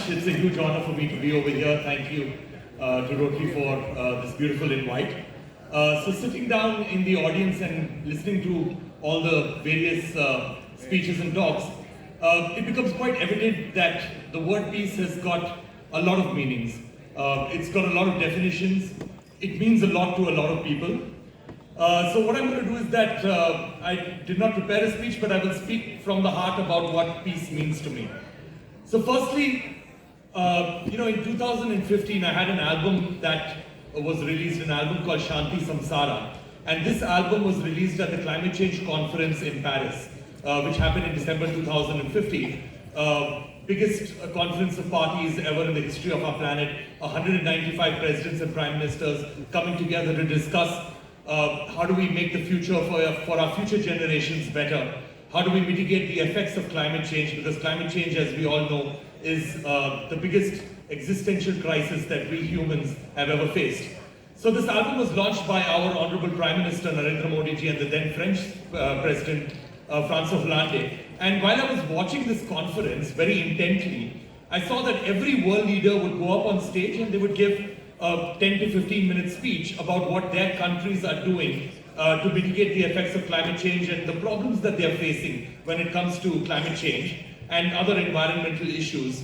much. It's a huge honor for me to be over here. Thank you to Rotary for this beautiful invite. So sitting down in the audience and listening to all the various speeches and talks, it becomes quite evident that the word peace has got a lot of meanings. It's got a lot of definitions. It means a lot to a lot of people. So what I'm going to do is that I did not prepare a speech, but I will speak from the heart about what peace means to me. So firstly, in 2015, I had an album that was released, an album called Shanti Samsara. And this album was released at the Climate Change Conference in Paris, which happened in December 2015. Biggest conference of parties ever in the history of our planet. 195 presidents and prime ministers coming together to discuss how do we make the future for our future generations better? How do we mitigate the effects of climate change? Because climate change, as we all know, is the biggest existential crisis that we humans have ever faced. So this album was launched by our Honorable Prime Minister Narendra Modi ji and the then French President François Hollande. And while I was watching this conference very intently, I saw that every world leader would go up on stage and they would give a 10 to 15 minute speech about what their countries are doing to mitigate the effects of climate change and the problems that they are facing when it comes to climate change and other environmental issues.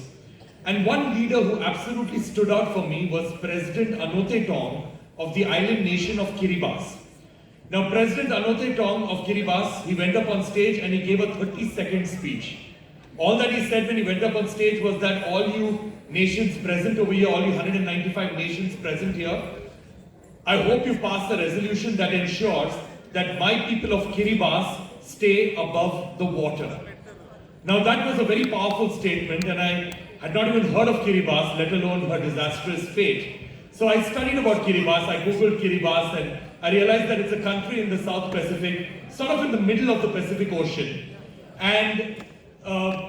And one leader who absolutely stood out for me was President Anote Tong of the island nation of Kiribati. Now, President Anote Tong of Kiribati, he went up on stage and he gave a 30-second speech. All that he said when he went up on stage was that all you nations present over here, all you 195 nations present here, I hope you pass a resolution that ensures that my people of Kiribati stay above the water. Now that was a very powerful statement, and I had not even heard of Kiribati, let alone her disastrous fate. So I studied about Kiribati, I googled Kiribati, and I realized that it's a country in the South Pacific, sort of in the middle of the Pacific Ocean. And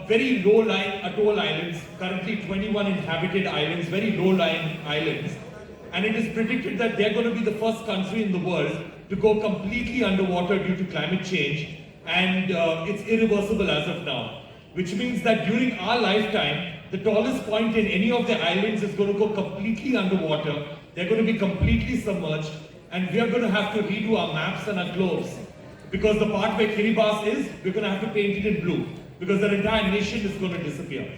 very low-lying atoll islands, currently 21 inhabited islands, very low-lying islands. And it is predicted that they're going to be the first country in the world to go completely underwater due to climate change. And it's irreversible as of now. Which means that during our lifetime, the tallest point in any of the islands is going to go completely underwater. They're going to be completely submerged. And we are going to have to redo our maps and our globes. Because the part where Kiribati is, we're going to have to paint it in blue. Because the entire nation is going to disappear.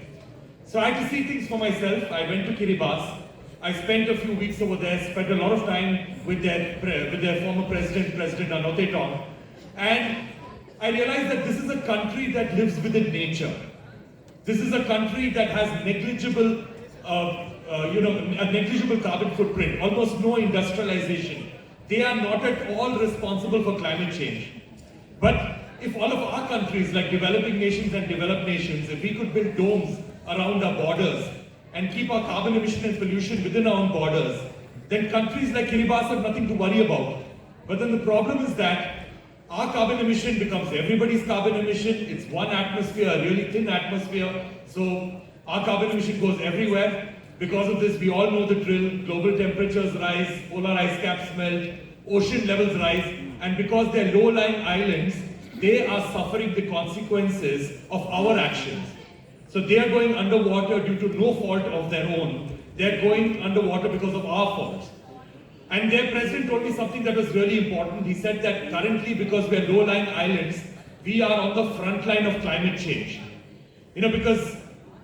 So I had to see things for myself. I went to Kiribati. I spent a few weeks over there, spent a lot of time with their former president, President Anote Tong. And I realized that this is a country that lives within nature. This is a country that has negligible, a negligible carbon footprint, almost no industrialization. They are not at all responsible for climate change. But if all of our countries, like developing nations and developed nations, if we could build domes around our borders and keep our carbon emission and pollution within our own borders, then countries like Kiribati have nothing to worry about. But then the problem is that our carbon emission becomes everybody's carbon emission. It's one atmosphere, a really thin atmosphere. So our carbon emission goes everywhere. Because of this, we all know the drill. Global temperatures rise, polar ice caps melt, ocean levels rise. And because they're low-lying islands, they are suffering the consequences of our actions. So they are going underwater due to no fault of their own. They're going underwater because of our faults. And their president told me something that was really important. He said that currently, because we're low-lying islands, we are on the front line of climate change. Because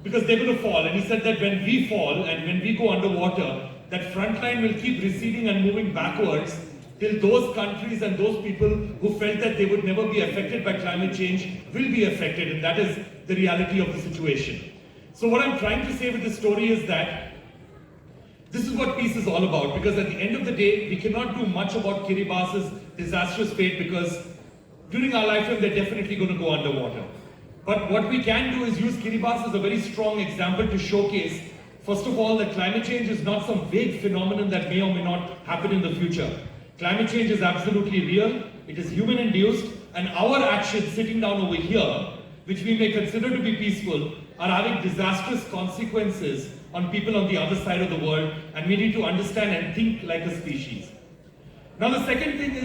they're going to fall. And he said that when we fall and when we go underwater, that front line will keep receding and moving backwards till those countries and those people who felt that they would never be affected by climate change will be affected. And that is the reality of the situation. So what I'm trying to say with this story is that this is what peace is all about, because at the end of the day, we cannot do much about Kiribati's disastrous fate because during our lifetime, they're definitely going to go underwater. But what we can do is use Kiribati as a very strong example to showcase, first of all, that climate change is not some vague phenomenon that may or may not happen in the future. Climate change is absolutely real, it is human-induced, and our actions sitting down over here, which we may consider to be peaceful, are having disastrous consequences on people on the other side of the world, and we need to understand and think like a species. Now the second thing is